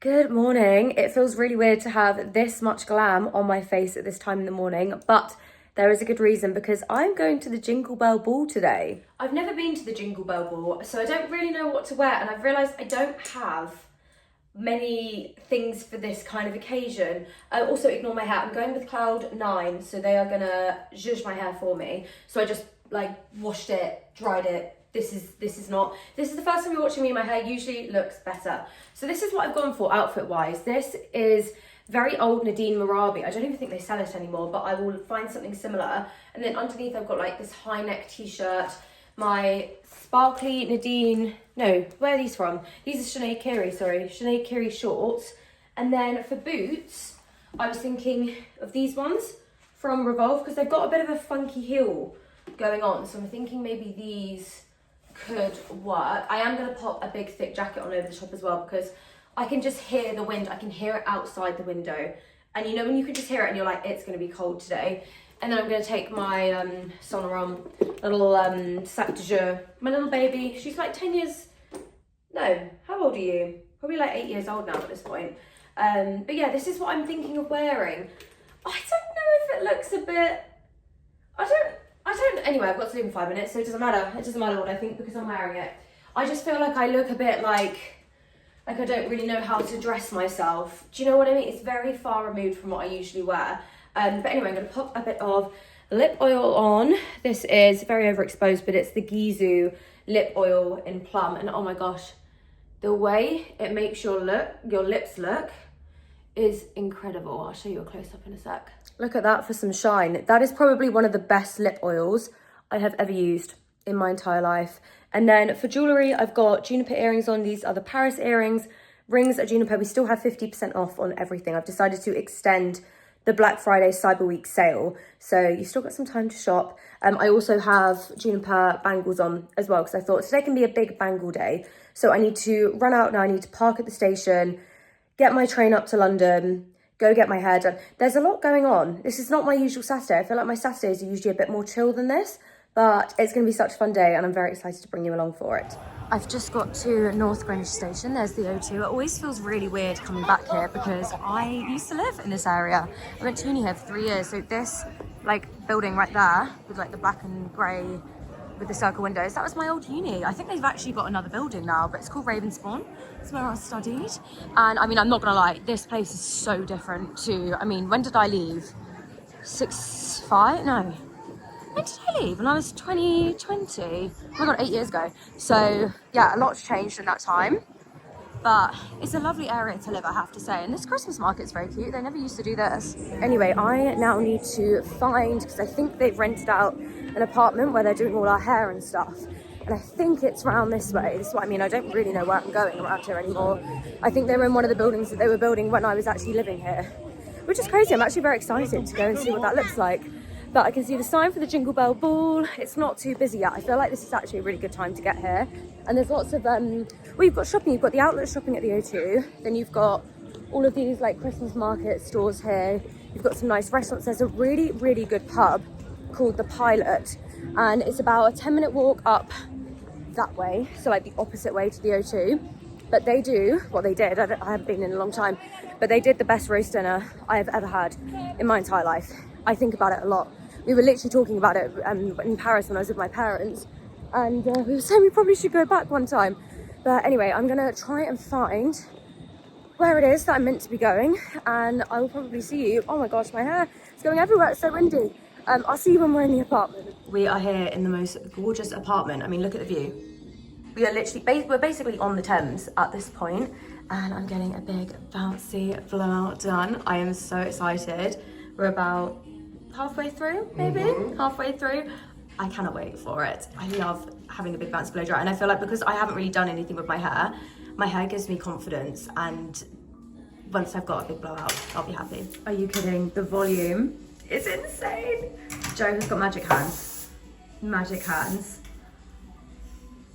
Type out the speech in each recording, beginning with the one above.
Good morning. It feels really weird to have this much glam on my face at this time in the morning, but there is a good reason because I'm going to the Jingle Bell Ball today. I've never been to the Jingle Bell Ball, so I don't really know what to wear, and I've realised I don't have many things for this kind of occasion. Also, ignore my hair. I'm going with Cloud9, so they are gonna zhuzh my hair for me. So I just washed it, dried it. This is the first time you're watching me. My hair usually looks better. So this is what I've gone for outfit wise. This is very old Nadine Marabi. I don't even think they sell it anymore, but I will find something similar. And then underneath I've got like this high neck t-shirt, my sparkly Nadine, no, where are these from? These are Sinead Curie shorts. And then for boots, I was thinking of these ones from Revolve because they've got a bit of a funky heel going on. So I'm thinking maybe these could work. I am going to pop a big thick jacket on over the top as well because I can just hear the wind. I can hear it outside the window. And you know when you can just hear it and you're like, it's going to be cold today. And then I'm going to take my Sonorum little sac de jeu. My little baby, she's like 10 years, no, how old are you? Probably like 8 years old now at this point. But yeah, this is what I'm thinking of wearing. I don't know if it looks a bit, anyway, I've got to leave in 5 minutes, so it doesn't matter. It doesn't matter what I think because I'm wearing it. I just feel like I look a bit like I don't really know how to dress myself. Do you know what I mean? It's very far removed from what I usually wear. But anyway, I'm going to pop a bit of lip oil on. This is very overexposed, but it's the Gizu lip oil in plum. And oh my gosh, the way it makes your lips look is incredible. I'll show you a close-up in a sec. Look at that for some shine. That is probably one of the best lip oils I have ever used in my entire life. And then for jewellery, I've got Juniper earrings on. These are the Paris earrings. Rings at Juniper. We still have 50% off on everything. I've decided to extend the Black Friday Cyber Week sale. So you've still got some time to shop. I also have Juniper bangles on as well because I thought today can be a big bangle day. So I need to run out now. I need to park at the station, get my train up to London, go get my hair done. There's a lot going on. This is not my usual Saturday. I feel like my Saturdays are usually a bit more chill than this, but it's going to be such a fun day and I'm very excited to bring you along for it. I've just got to North Greenwich Station. There's the O2. It always feels really weird coming back here because I used to live in this area. I went to uni here for 3 years. So this building right there with the black and grey with the circle windows, that was my old uni. I think they've actually got another building now, but it's called Ravensbourne. It's where I studied. And I mean, I'm not gonna lie, this place is so different to, I mean, when did I leave? When did I leave? When I was 20. Oh my God, 8 years ago. So yeah, a lot's changed in that time. But it's a lovely area to live, I have to say. And this Christmas market's very cute. They never used to do this. Anyway, I now need to find, because I think they've rented out an apartment where they're doing all our hair and stuff. And I think it's round this way. This is what I mean. I don't really know where I'm going around here anymore. I think they were in one of the buildings that they were building when I was actually living here, which is crazy. I'm actually very excited to go and see what that looks like. But I can see the sign for the Jingle Bell Ball. It's not too busy yet. I feel like this is actually a really good time to get here. And there's lots of, well, you've got shopping. You've got the outlet shopping at the O2. Then you've got all of these Christmas market stores here. You've got some nice restaurants. There's a really, really good pub called The Pilot. And it's about a 10-minute walk up that way. So the opposite way to the O2. But they do, well they did, I haven't been in a long time, but they did the best roast dinner I have ever had in my entire life. I think about it a lot. We were literally talking about it in Paris when I was with my parents, and we were saying we probably should go back one time. But anyway, I'm gonna try and find where it is that I'm meant to be going, and I will probably see you. Oh my gosh, my hair is going everywhere, it's so windy. I'll see you when we're in the apartment. We are here in the most gorgeous apartment. I mean, look at the view. We are literally, we're basically on the Thames at this point, and I'm getting a big bouncy blowout done. I am so excited. We're about halfway through, maybe? Halfway through. I cannot wait for it. I love having a big bouncy blow dry, and I feel like because I haven't really done anything with my hair gives me confidence, and once I've got a big blowout, I'll be happy. Are you kidding? The volume is insane. Joe has got magic hands. Magic hands.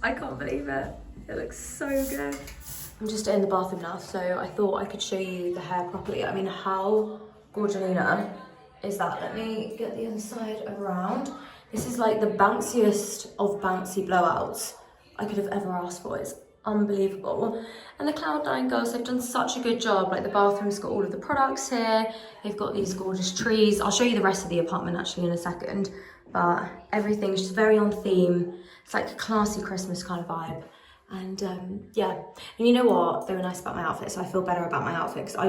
I can't believe it. It looks so good. I'm just in the bathroom now, so I thought I could show you the hair properly. I mean, how gorgeous is that? Let me get the inside around. This is the bounciest of bouncy blowouts I could have ever asked for. It's unbelievable. And the Cloud9 girls, they've done such a good job. Like the bathroom's got all of the products here. They've got these gorgeous trees. I'll show you the rest of the apartment actually in a second. But everything's just very on theme. It's like a classy Christmas kind of vibe. And yeah, and you know what? They were nice about my outfit, so I feel better about my outfit. Because I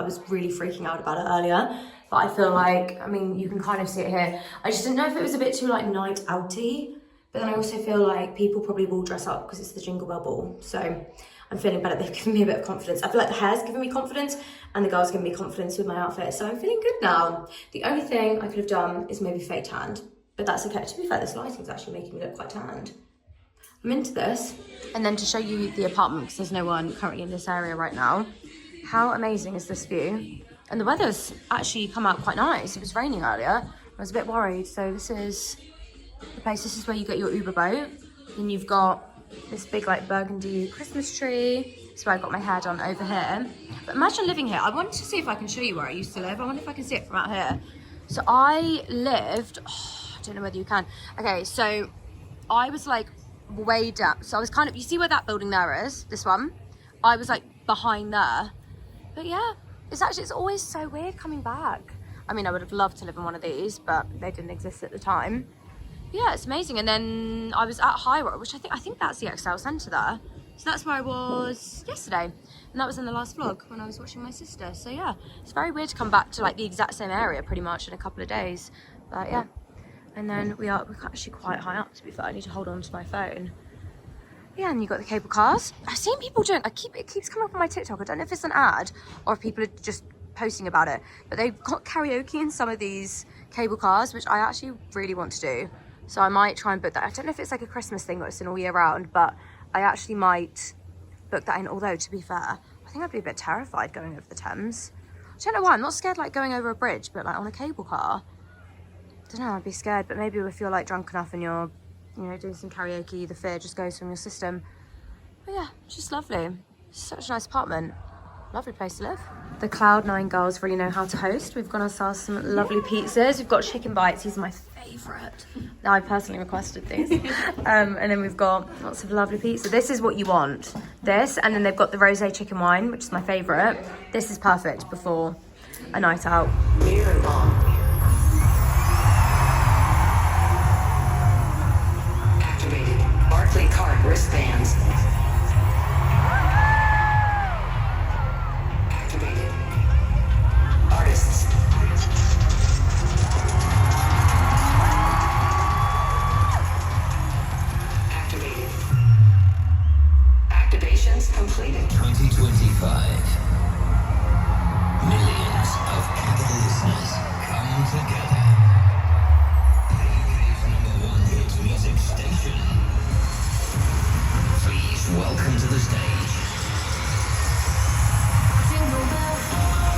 was really freaking out about it earlier. But I feel like, I mean, you can kind of see it here. I just didn't know if it was a bit too like night outy. But then I also feel like people probably will dress up because it's the Jingle Bell Ball. So I'm feeling better. They've given me a bit of confidence. I feel like the hair's given me confidence and the girl's given me confidence with my outfit. So I'm feeling good now. The only thing I could have done is maybe fake tanned. But that's okay. To be fair, this lighting's actually making me look quite tanned. I'm into this. And then to show you the apartment, because there's no one currently in this area right now. How amazing is this view? And the weather's actually come out quite nice. It was raining earlier. I was a bit worried. So this is the place. This is where you get your Uber boat. Then you've got this big like burgundy Christmas tree. That's where I got my hair done over here. But imagine living here. I wanted to see if I can show you where I used to live. I wonder if I can see it from out here. So I lived, I don't know whether you can. Okay, so I was like way down. So I was kind of, you see where that building there is? This one? I was like behind there. But yeah, it's always so weird coming back. I mean, I would have loved to live in one of these, but they didn't exist at the time. Yeah, it's amazing. And then I was at Hart, which I think that's the XL Centre there. So that's where I was yesterday. And that was in the last vlog when I was watching my sister. So yeah, it's very weird to come back to like the exact same area pretty much in a couple of days. But yeah. And then we're actually quite high up, to be fair. I need to hold on to my phone. Yeah, and you got the cable cars. I've seen people doing, it keeps coming up on my TikTok. I don't know if it's an ad or if people are just posting about it. But they've got karaoke in some of these cable cars, which I actually really want to do. So I might try and book that. I don't know if it's like a Christmas thing or it's in all year round, but I actually might book that in. Although, to be fair, I think I'd be a bit terrified going over the Thames. I don't know why. I'm not scared like going over a bridge, but like on a cable car. I don't know, I'd be scared. But maybe if you're like drunk enough and you're, you know, doing some karaoke, the fear just goes from your system. But yeah, just lovely. Such a nice apartment. Lovely place to live. The Cloud9 girls really know how to host. We've got ourselves some lovely pizzas. We've got chicken bites. These are my favourite. Now, I personally requested these. And then we've got lots of lovely pizza. This is what you want. This, and then they've got the rosé chicken wine, which is my favourite. This is perfect before a night out. Activated Barclay card wristbands. Activated artists. Activated. Activations completed. 2025. Millions of capital listeners come together. The UK's #1 hit music station. Please welcome to the stage. Jingle Bell Ball.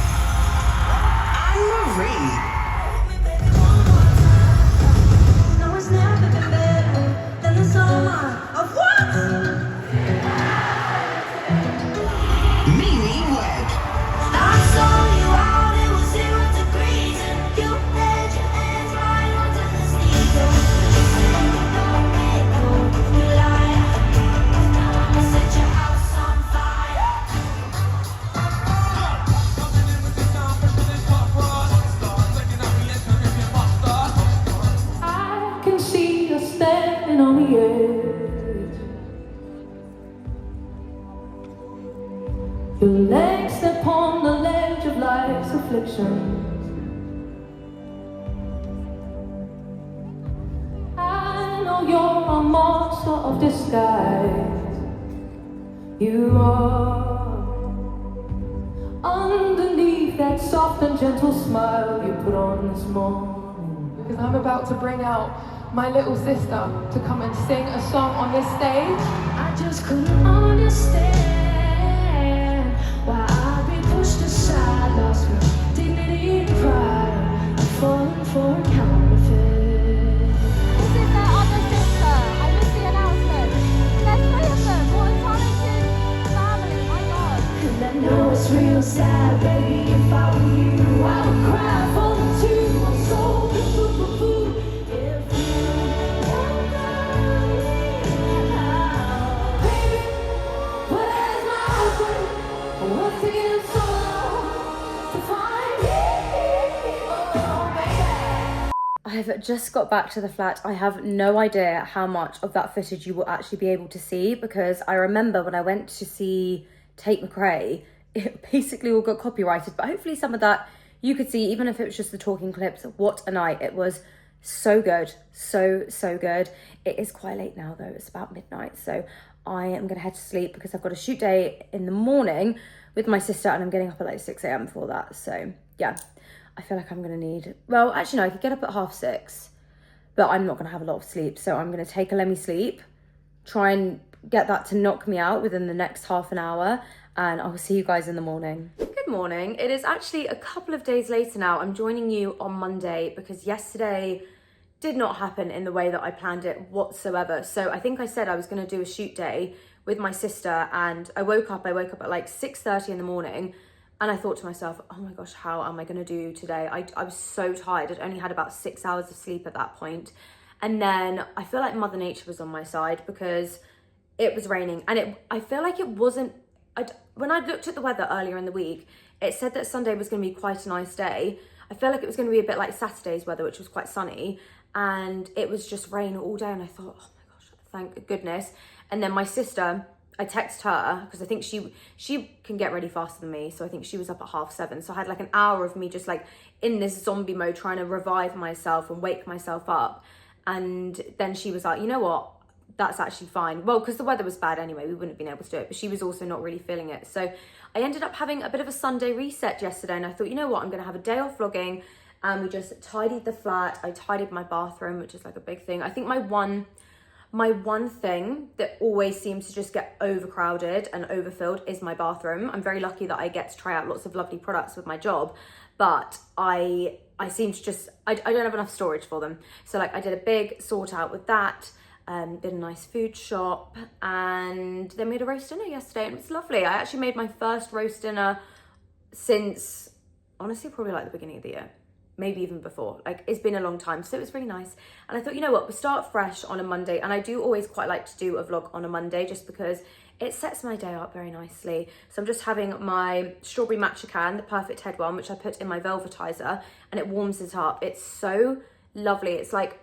Anne-Marie. No, it's never been better than the summer of what? Mimi Webb. I saw you out, it was 0 degrees, and you had your hands right under the sneakers. You said you don't make no, you lie. Now I'ma set your house on fire. I can see you standing on the edge. Your legs upon the ledge of life's affliction. I know you're a monster of disguise. You are. Underneath that soft and gentle smile you put on this morning. Because I'm about to bring out my little sister to come and sing a song on this stage. I just couldn't understand why I'd be pushed aside, lost my dignity and pride. I'm falling for a counterfeit. This is their other sister. I missed the announcement. There's 3 of them. What a talented family. My God. And I know it's real sad, baby. If I were you, I would cry for the two. I'm so if you don't baby. I've just got back to the flat. I have no idea how much of that footage you will actually be able to see, because I remember when I went to see Tate McRae, it basically all got copyrighted, but hopefully some of that you could see, even if it was just the talking clips. What a night. It was so good. So good. It is quite late now though. It's about midnight. So I am going to head to sleep because I've got a shoot day in the morning with my sister, and I'm getting up at like 6 a.m. for that. So yeah, I feel like I'm going to need, well, actually no, I could get up at 6:30, but I'm not going to have a lot of sleep. So I'm going to take a Lemmy sleep, try and get that to knock me out within the next half an hour, and I'll see you guys in the morning. Good morning. It is actually a couple of days later now. I'm joining you on Monday because yesterday did not happen in the way that I planned it whatsoever. So I think I said I was going to do a shoot day with my sister, and I woke up at like 6:30 in the morning, and I thought to myself, oh my gosh, how am I going to do today? I was so tired. I'd only had about 6 hours of sleep at that point. And then I feel like Mother Nature was on my side because it was raining, and I feel like it wasn't, when I looked at the weather earlier in the week, it said that Sunday was going to be quite a nice day. I felt like it was going to be a bit like Saturday's weather, which was quite sunny, and it was just rain all day. And I thought, oh my gosh, thank goodness. And then my sister, I texted her because I think she can get ready faster than me. So I think she was up at 7:30. So I had like an hour of me just like in this zombie mode, trying to revive myself and wake myself up. And then she was like, you know what? That's actually fine. Well, because the weather was bad anyway, we wouldn't have been able to do it, but she was also not really feeling it. So I ended up having a bit of a Sunday reset yesterday, and I thought, you know what, I'm going to have a day off vlogging, and we just tidied the flat. I tidied my bathroom, which is like a big thing. I think my one thing that always seems to just get overcrowded and overfilled is my bathroom. I'm very lucky that I get to try out lots of lovely products with my job, but I seem to just, I don't have enough storage for them. So like I did a big sort out with that. Did a nice food shop, and then we had a roast dinner yesterday, and it was lovely. I actually made my first roast dinner since, honestly, probably like the beginning of the year, maybe even before. Like, it's been a long time, so it was really nice. And I thought, you know what, we'll start fresh on a Monday, and I do always quite like to do a vlog on a Monday just because it sets my day up very nicely. So I'm just having my strawberry matcha can, the perfect head one, which I put in my velvetizer, and it warms it up. It's so lovely. It's like,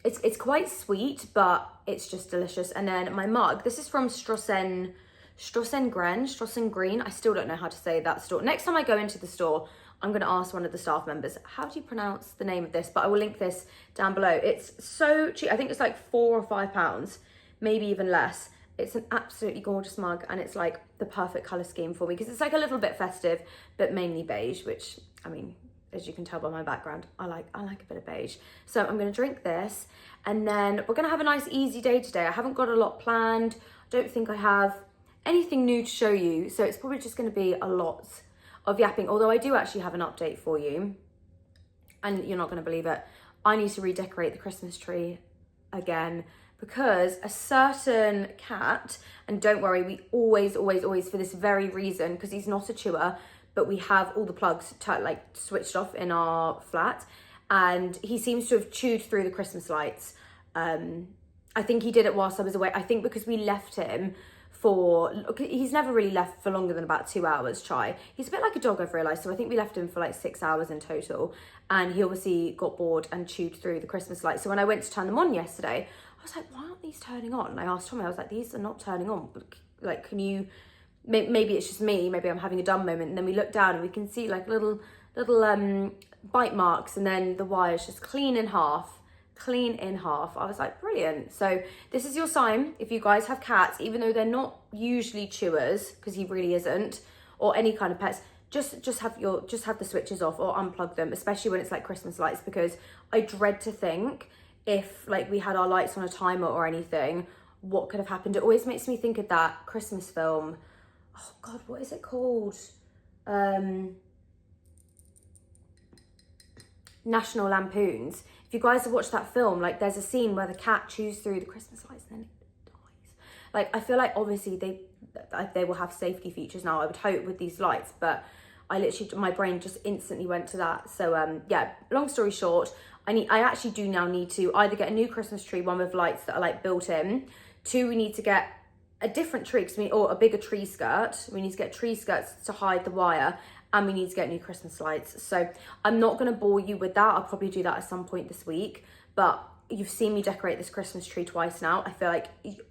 it's quite sweet, but it's just delicious. And then my mug, this is from Strossen Green. I still don't know how to say that store. Next time I go into the store, I'm going to ask one of the staff members, how do you pronounce the name of this? But I will link this down below. It's so cheap. I think it's like £4 or £5, maybe even less. It's an absolutely gorgeous mug, and it's like the perfect colour scheme for me because it's like a little bit festive, but mainly beige, which, I mean, as you can tell by my background, I like a bit of beige. So I'm going to drink this, and then we're going to have a nice easy day today. I haven't got a lot planned. I don't think I have anything new to show you, so it's probably just going to be a lot of yapping, although I do actually have an update for you, and you're not going to believe it. I need to redecorate the Christmas tree again because a certain cat, and don't worry, we always, for this very reason, because he's not a chewer, but we have all the plugs switched off in our flat, and he seems to have chewed through the Christmas lights. I think he did it whilst I was away. I think because we left him he's never really left for longer than about 2 hours, Chai. He's a bit like a dog, I've realised, so I think we left him for like 6 hours in total, and he obviously got bored and chewed through the Christmas lights. So when I went to turn them on yesterday, I was like, why aren't these turning on? And I asked Tommy, I was like, these are not turning on. Like, can you... Maybe it's just me, maybe I'm having a dumb moment. And then we look down and we can see like little bite marks, and then the wire's just clean in half. I was like, brilliant. So this is your sign if you guys have cats, even though they're not usually chewers, because he really isn't, or any kind of pets, just have the switches off or unplug them, especially when it's like Christmas lights, because I dread to think if like we had our lights on a timer or anything, what could have happened. It always makes me think of that Christmas film. Oh God, what is it called? National Lampoons. If you guys have watched that film, like there's a scene where the cat chews through the Christmas lights and then it dies. Like, I feel like obviously they will have safety features now, I would hope, with these lights, but my brain just instantly went to that. So yeah, long story short, I actually do now need to either get a new Christmas tree, one with lights that are like built in. 2, we need to get a different tree, or a bigger tree skirt. We need to get tree skirts to hide the wire, and we need to get new Christmas lights. So I'm not going to bore you with that. I'll probably do that at some point this week, but you've seen me decorate this Christmas tree twice now. I feel like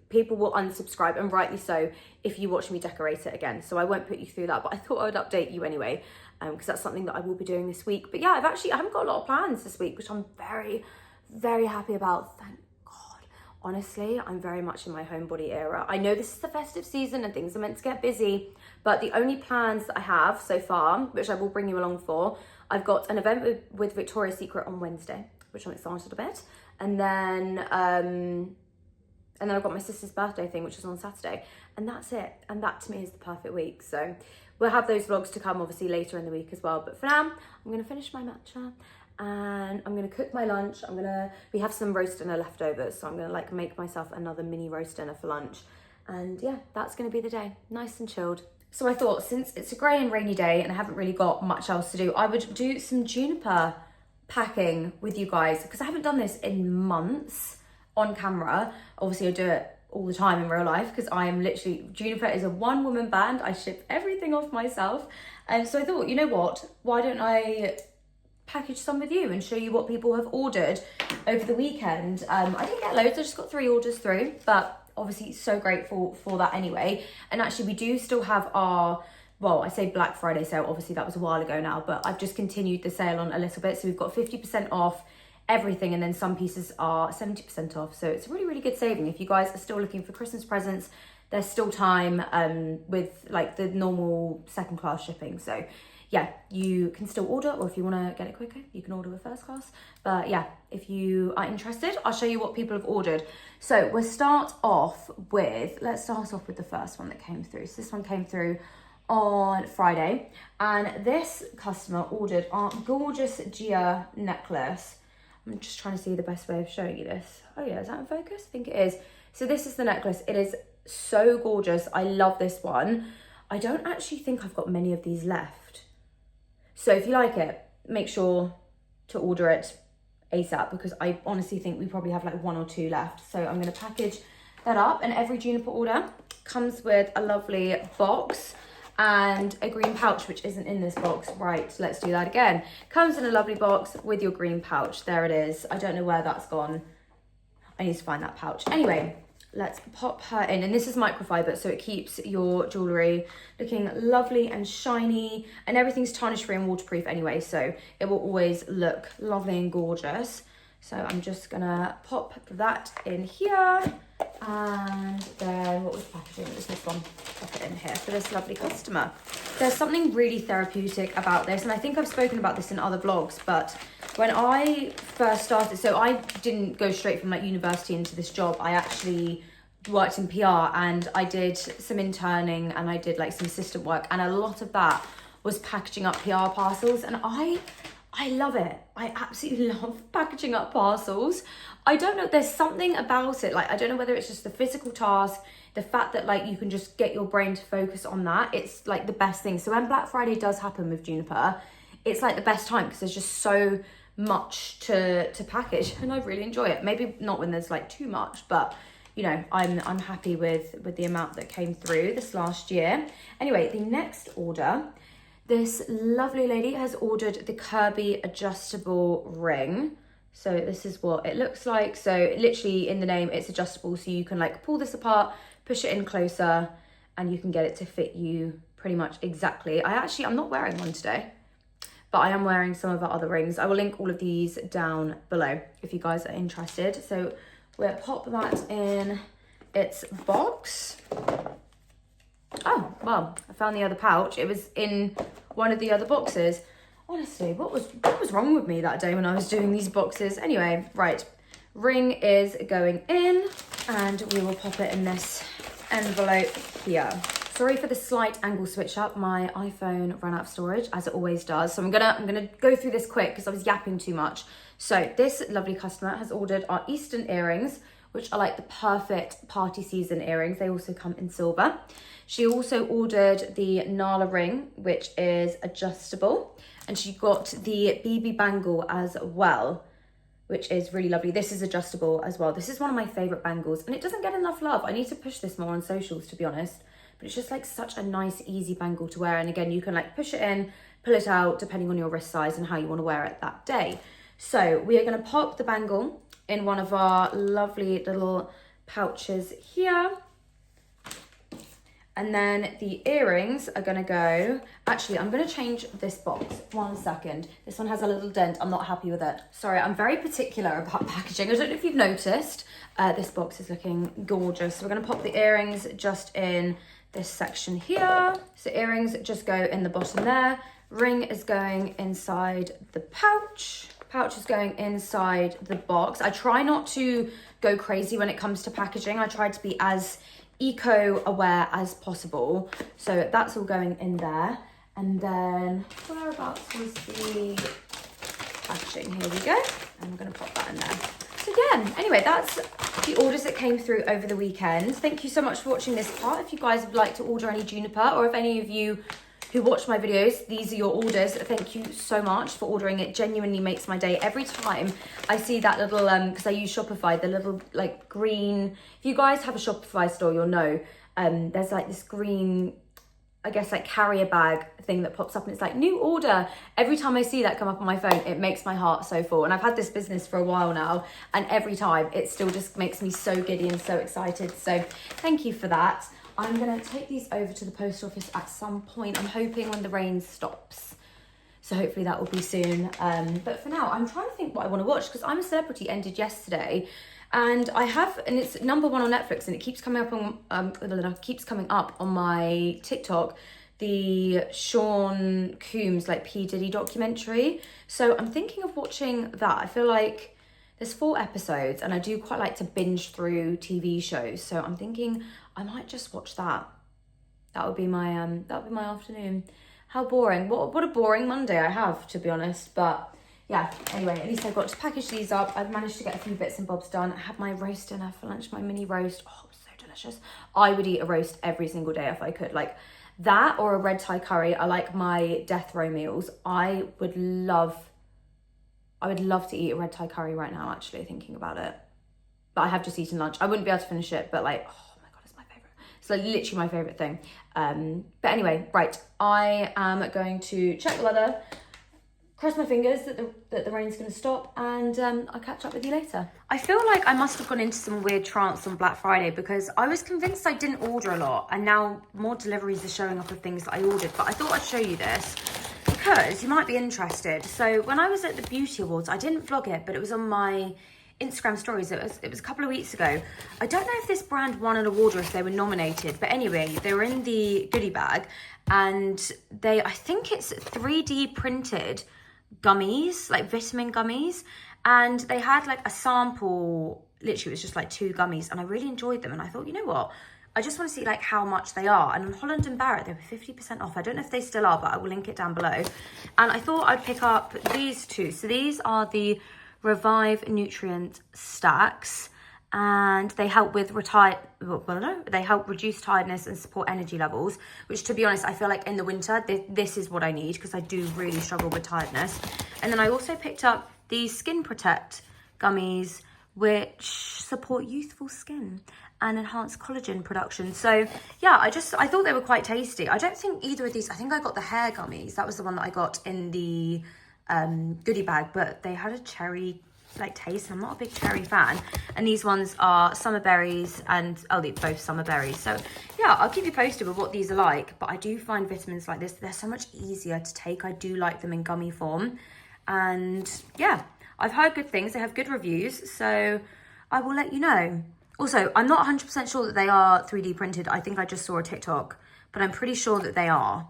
people will unsubscribe, and rightly so, if you watch me decorate it again. So I won't put you through that, but I thought I would update you anyway, because that's something that I will be doing this week. But yeah, I haven't got a lot of plans this week, which I'm very, very happy about. Thank God. Honestly, I'm very much in my homebody era. I know this is the festive season and things are meant to get busy, but the only plans that I have so far, which I will bring you along for, I've got an event with Victoria's Secret on Wednesday, which I'm excited about. And then I've got my sister's birthday thing, which is on Saturday, and that's it. And that to me is the perfect week. So we'll have those vlogs to come obviously later in the week as well. But for now, I'm gonna finish my matcha and I'm gonna cook my lunch. We have some roast dinner leftovers, so I'm gonna like make myself another mini roast dinner for lunch. And yeah, that's gonna be the day, nice and chilled. So I thought, since it's a grey and rainy day and I haven't really got much else to do, I would do some juniper packing with you guys, because I haven't done this in months on camera. Obviously I do it all the time in real life, because I am literally, Juniper is a one-woman band. I ship everything off myself, and so I thought, you know what, why don't I package some with you and show you what people have ordered over the weekend. I didn't get loads, I just got 3 orders through, but obviously so grateful for that anyway. And actually we do still have our, well, I say Black Friday sale, obviously that was a while ago now, but I've just continued the sale on a little bit. So we've got 50% off everything, and then some pieces are 70% off. So it's a really, really good saving. If you guys are still looking for Christmas presents, there's still time with like the normal second class shipping. So yeah, you can still order, or if you want to get it quicker, you can order with first class. But yeah, if you are interested, I'll show you what people have ordered. So let's start off with the first one that came through. So this one came through on Friday, and this customer ordered our gorgeous Gia necklace. I'm just trying to see the best way of showing you this. Oh yeah, is that in focus? I think it is. So this is the necklace. It is so gorgeous. I love this one. I don't actually think I've got many of these left. So if you like it, make sure to order it ASAP, because I honestly think we probably have like 1 or 2 left. So I'm going to package that up, and every Juniper order comes with a lovely box and a green pouch, which isn't in this box. Right, so let's do that again. Comes in a lovely box with your green pouch. There it is. I don't know where that's gone. I need to find that pouch. Anyway, let's pop her in. And this is microfiber, so it keeps your jewellery looking lovely and shiny, and everything's tarnish free and waterproof anyway, so it will always look lovely and gorgeous. So I'm just gonna pop that in here, and then what was the packaging? It was this one. Pop it in here for this lovely customer. There's something really therapeutic about this, and I think I've spoken about this in other vlogs, but when I first started, so I didn't go straight from like university into this job. I actually worked in PR, and I did some interning, and I did like some assistant work, and a lot of that was packaging up PR parcels, and I love it. I absolutely love packaging up parcels. I don't know, there's something about it. Like, I don't know whether it's just the physical task, the fact that like you can just get your brain to focus on that. It's like the best thing. So when Black Friday does happen with Juniper, it's like the best time, because there's just so much to package, and I really enjoy it. Maybe not when there's like too much, but you know, I'm happy with the amount that came through this last year. Anyway, the next order, this lovely lady has ordered the Kirby adjustable ring. So this is what it looks like. So literally in the name, it's adjustable, so you can like pull this apart, push it in closer, and you can get it to fit you pretty much exactly. I'm not wearing one today, but I am wearing some of our other rings. I will link all of these down below if you guys are interested. So we'll pop that in its box. Oh, well, I found the other pouch. It was in one of the other boxes. Honestly, what was wrong with me that day when I was doing these boxes? Anyway, right, ring is going in, and we will pop it in this envelope here. Sorry for the slight angle switch up. My iPhone ran out of storage, as it always does. So I'm gonna go through this quick because I was yapping too much. So this lovely customer has ordered our Eastern earrings, which are like the perfect party season earrings. They also come in silver. She also ordered the Nala ring, which is adjustable. And she got the BB bangle as well, which is really lovely. This is adjustable as well. This is one of my favorite bangles, and it doesn't get enough love. I need to push this more on socials, to be honest, but it's just like such a nice, easy bangle to wear. And again, you can like push it in, pull it out, depending on your wrist size and how you want to wear it that day. So we are going to pop the bangle in one of our lovely little pouches here. And then the earrings are gonna go, actually, I'm gonna change this box, 1 second. This one has a little dent, I'm not happy with it. Sorry, I'm very particular about packaging. I don't know if you've noticed, this box is looking gorgeous. So we're gonna pop the earrings just in this section here. So earrings just go in the bottom there. Ring is going inside the pouch. Pouch is going inside the box. I try not to go crazy when it comes to packaging. I try to be as eco-aware as possible. So that's all going in there. And then whereabouts was the packaging? Here we go. And I'm going to pop that in there. So yeah, anyway, that's the orders that came through over the weekend. Thank you so much for watching this part. If you guys would like to order any Juniper, or if any of you who watch my videos, these are your orders, thank you so much for ordering. It genuinely makes my day every time I see that little, because I use Shopify, the little like green, if you guys have a Shopify store, you'll know, there's like this green, I guess like carrier bag thing that pops up and it's like new order. Every time I see that come up on my phone, it makes my heart so full. And I've had this business for a while now, and every time it still just makes me so giddy and so excited. So thank you for that. I'm gonna take these over to the post office at some point. I'm hoping when the rain stops. So hopefully that will be soon. But for now, I'm trying to think what I wanna watch, because I'm a Celebrity ended yesterday, and and it's #1 on Netflix, and it keeps coming up on my TikTok, the Sean Combs like P. Diddy documentary. So I'm thinking of watching that. I feel like there's 4 episodes, and I do quite like to binge through TV shows. So I'm thinking I might just watch that. That would be my afternoon. How boring. What a boring Monday I have, to be honest. But yeah, anyway, at least I got to package these up. I've managed to get a few bits and bobs done. I had my roast dinner for lunch, my mini roast. Oh, it was so delicious. I would eat a roast every single day if I could. Like that or a red Thai curry. I like my death row meals. I would love to eat a red Thai curry right now, actually, thinking about it. But I have just eaten lunch. I wouldn't be able to finish it, but like, oh my God, it's my favorite. It's like literally my favorite thing. But anyway, right. I am going to check the weather, cross my fingers that the rain's going to stop, and I'll catch up with you later. I feel like I must have gone into some weird trance on Black Friday, because I was convinced I didn't order a lot, and now more deliveries are showing up of things that I ordered. But I thought I'd show you this, because you might be interested. So when I was at the beauty awards, I didn't vlog it, but it was on my Instagram stories. It was a couple of weeks ago. I don't know if this brand won an award or if they were nominated, but anyway, they were in the goodie bag, and I think it's 3D printed gummies, like vitamin gummies, and they had like a sample. Literally, it was just like 2 gummies, and I really enjoyed them. And I thought, you know what? I just want to see like how much they are. And on Holland & Barrett, they were 50% off. I don't know if they still are, but I will link it down below. And I thought I'd pick up these 2. So these are the Revive Nutrient Stacks, and they help with they help reduce tiredness and support energy levels, which, to be honest, I feel like in the winter, this is what I need, because I do really struggle with tiredness. And then I also picked up these Skin Protect gummies, which support youthful skin and enhance collagen production. So yeah, I thought they were quite tasty. I don't think either of these, I think I got the hair gummies. That was the one that I got in the goodie bag, but they had a cherry like taste. I'm not a big cherry fan. And these ones are summer berries, and they're both summer berries. So yeah, I'll keep you posted with what these are like. But I do find vitamins like this, they're so much easier to take. I do like them in gummy form. And yeah, I've heard good things. They have good reviews, so I will let you know. Also, I'm not 100% sure that they are 3D printed. I think I just saw a TikTok, but I'm pretty sure that they are.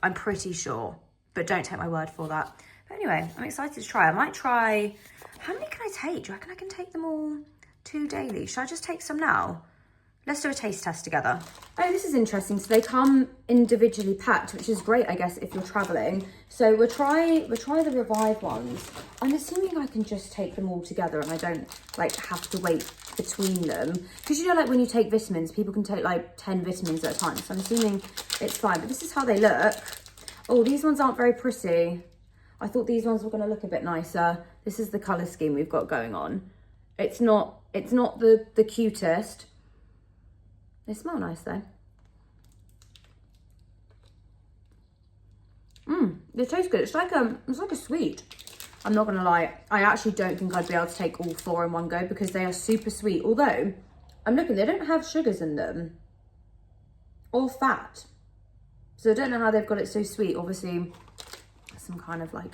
I'm pretty sure, but don't take my word for that. But anyway, I'm excited to try. I might try, how many can I take? Do you reckon I can take them all 2 daily? Should I just take some now? Let's do a taste test together. Oh, this is interesting. So they come individually packed, which is great, I guess, if you're traveling. So we'll try the Revive ones. I'm assuming I can just take them all together and I don't like have to wait between them. Because you know, like when you take vitamins, people can take like 10 vitamins at a time. So I'm assuming it's fine, but this is how they look. Oh, these ones aren't very pretty. I thought these ones were going to look a bit nicer. This is the colour scheme we've got going on. It's not the cutest. They smell nice though. They taste good. It's like a sweet. I'm not gonna lie, I actually don't think I'd be able to take all 4 in one go because they are super sweet. Although, I'm looking, they don't have sugars in them or fat. So I don't know how they've got it so sweet. Obviously, some kind of like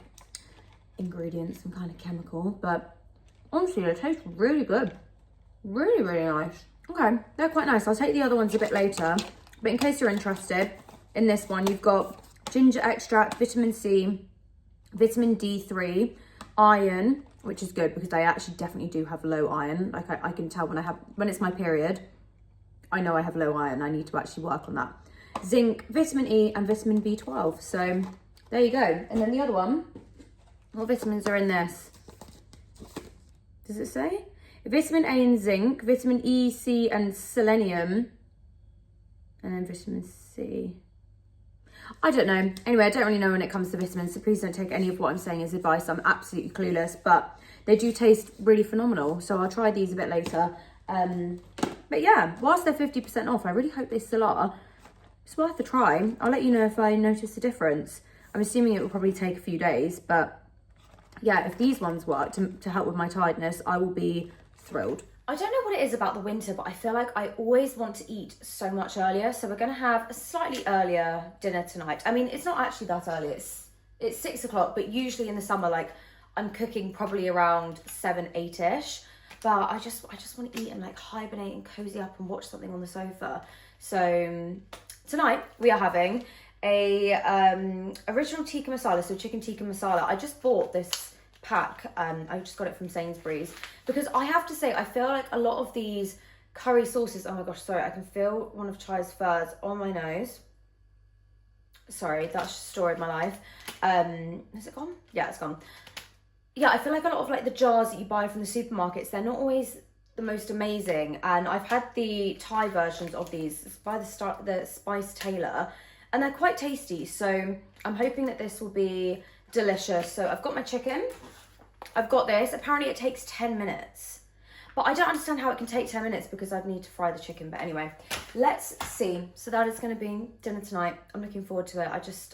ingredient, some kind of chemical, but honestly, they taste really good. Really, really nice. Okay, they're quite nice. I'll take the other ones a bit later, but in case you're interested, in this one, you've got ginger extract, vitamin C, vitamin D3, iron, which is good because I actually definitely do have low iron. Like I can tell when it's my period, I know I have low iron. I need to actually work on that. Zinc, vitamin E, and vitamin B12. So there you go. And then the other one, what vitamins are in this? Does it say? Vitamin A and zinc, vitamin E, C, and selenium, and then vitamin C. I don't know. Anyway, I don't really know when it comes to vitamins, so please don't take any of what I'm saying as advice. I'm absolutely clueless, but they do taste really phenomenal. So I'll try these a bit later. But yeah, whilst they're 50% off, I really hope they still are. It's worth a try. I'll let you know if I notice a difference. I'm assuming it will probably take a few days, but yeah, if these ones work to help with my tiredness, I will be thrilled. I don't know what it is about the winter, but I feel like I always want to eat so much earlier. So we're going to have a slightly earlier dinner tonight. I mean, it's not actually that early. It's 6 o'clock, but usually in the summer, like I'm cooking probably around 7, 8-ish. But I just want to eat and like hibernate and cozy up and watch something on the sofa. So tonight we are having a original tikka masala, so chicken tikka masala. I just bought this pack. I just got it from Sainsbury's because I have to say I feel like a lot of these curry sauces, oh my gosh, sorry, I can feel one of Chai's furs on my nose. Sorry, that's just a story of my life. Is it gone? Yeah, it's gone. Yeah, I feel like a lot of like the jars that you buy from the supermarkets, they're not always the most amazing, and I've had the Thai versions of these by the Spice Tailor, and they're quite tasty, so I'm hoping that this will be delicious. So I've got my chicken, I've got this. Apparently it takes 10 minutes, but I don't understand how it can take 10 minutes because I'd need to fry the chicken. But anyway, let's see. So that is going to be dinner tonight. I'm looking forward to it.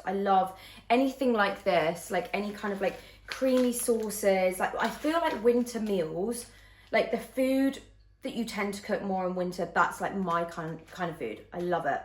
I love anything like this, like any kind of like creamy sauces. Like I feel like winter meals, like the food that you tend to cook more in winter, that's like my kind of food. I love it.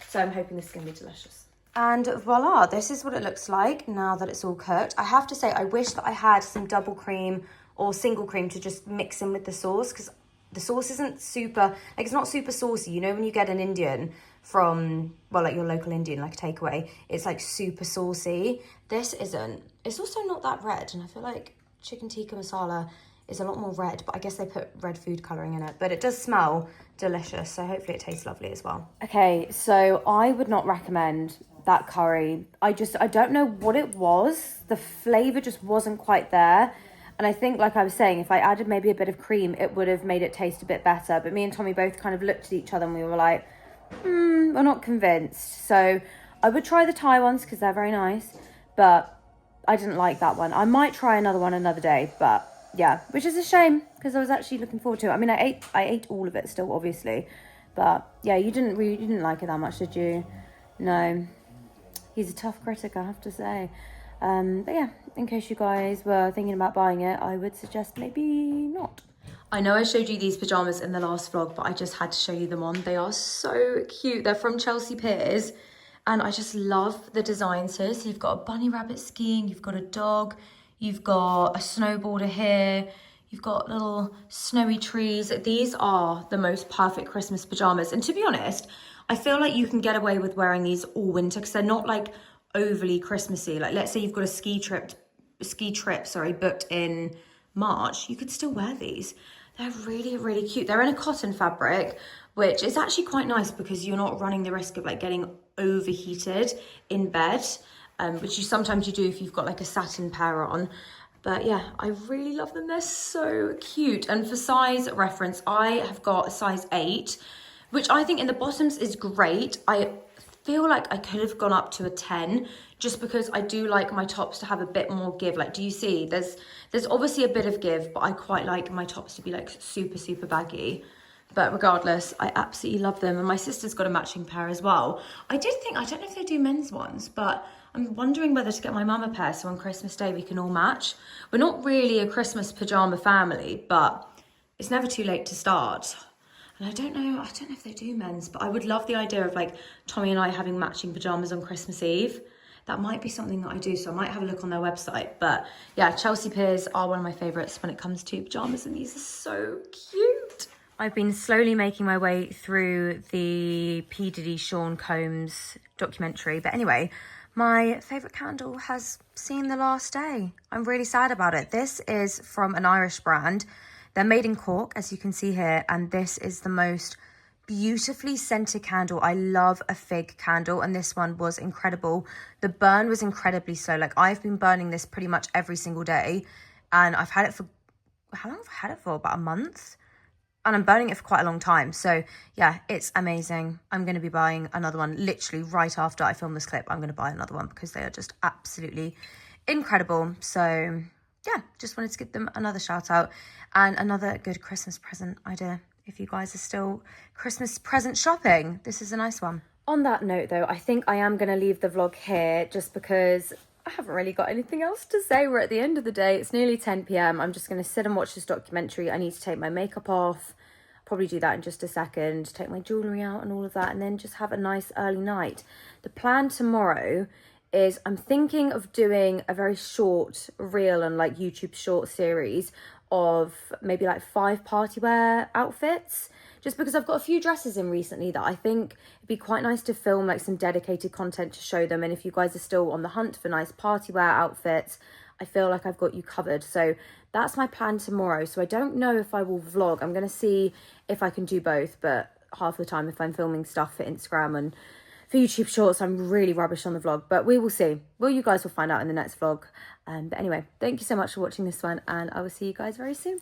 So I'm hoping this is going to be delicious. And voila, this is what it looks like now that it's all cooked. I have to say, I wish that I had some double cream or single cream to just mix in with the sauce, because the sauce isn't super, like it's not super saucy. You know, when you get an Indian from, well, like your local Indian, like a takeaway, it's like super saucy. This isn't. It's also not that red, and I feel like chicken tikka masala is a lot more red, but I guess they put red food colouring in it. But it does smell delicious, so hopefully it tastes lovely as well. Okay, so I would not recommend that curry. I don't know what it was. The flavour just wasn't quite there. And I think, like I was saying, if I added maybe a bit of cream, it would have made it taste a bit better. But me and Tommy both kind of looked at each other and we were like, we're not convinced. So I would try the Thai ones because they're very nice, but I didn't like that one. I might try another one another day, but yeah, which is a shame because I was actually looking forward to it. I mean, I ate all of it still, obviously, but yeah, you didn't like it that much, did you? No, he's a tough critic, I have to say. But yeah, in case you guys were thinking about buying it, I would suggest maybe not. I know I showed you these pyjamas in the last vlog, but I just had to show you them on. They are so cute. They're from Chelsea Piers, and I just love the designs here. So you've got a bunny rabbit skiing, you've got a dog, you've got a snowboarder here, you've got little snowy trees. These are the most perfect Christmas pajamas. And to be honest, I feel like you can get away with wearing these all winter because they're not like overly Christmassy. Like let's say you've got a ski trip, booked in March, you could still wear these. They're really, really cute. They're in a cotton fabric, which is actually quite nice because you're not running the risk of like getting overheated in bed, which sometimes you do if you've got like a satin pair on. But yeah, I really love them. They're so cute. And for size reference, I have got a size 8, which I think in the bottoms is great. I feel like I could have gone up to a 10 just because I do like my tops to have a bit more give. Like, do you see? There's obviously a bit of give, but I quite like my tops to be like super, super baggy. But regardless, I absolutely love them. And my sister's got a matching pair as well. I don't know if they do men's ones, but I'm wondering whether to get my mum a pair so on Christmas Day we can all match. We're not really a Christmas pyjama family, but it's never too late to start. And I don't know if they do men's, but I would love the idea of like Tommy and I having matching pajamas on Christmas Eve. That might be something that I do, so I might have a look on their website. But yeah, Chelsea Piers are one of my favourites when it comes to pajamas, and these are so cute. I've been slowly making my way through the P. Diddy Sean Combs documentary. But anyway, my favourite candle has seen the last day. I'm really sad about it. This is from an Irish brand. They're made in Cork, as you can see here. And this is the most beautifully scented candle. I love a fig candle, and this one was incredible. The burn was incredibly slow. Like, I've been burning this pretty much every single day. And I've had it for, how long have I had it for? About a month? And I'm burning it for quite a long time. So yeah, it's amazing. I'm going to be buying another one literally right after I film this clip. I'm going to buy another one because they are just absolutely incredible. So yeah, just wanted to give them another shout out and another good Christmas present idea. If you guys are still Christmas present shopping, this is a nice one. On that note though, I think I am going to leave the vlog here just because I haven't really got anything else to say. We're at the end of the day. It's nearly 10 p.m. I'm just going to sit and watch this documentary. I need to take my makeup off. Probably do that in just a second. Take my jewellery out and all of that. And then just have a nice early night. The plan tomorrow is I'm thinking of doing a very short reel and like YouTube short series of maybe like 5 party wear outfits. Just because I've got a few dresses in recently that I think it'd be quite nice to film like some dedicated content to show them. And if you guys are still on the hunt for nice party wear outfits, I feel like I've got you covered. So that's my plan tomorrow. So I don't know if I will vlog. I'm going to see if I can do both. But half the time if I'm filming stuff for Instagram and for YouTube shorts, I'm really rubbish on the vlog. But we will see. Well, you guys will find out in the next vlog. But anyway, thank you so much for watching this one. And I will see you guys very soon.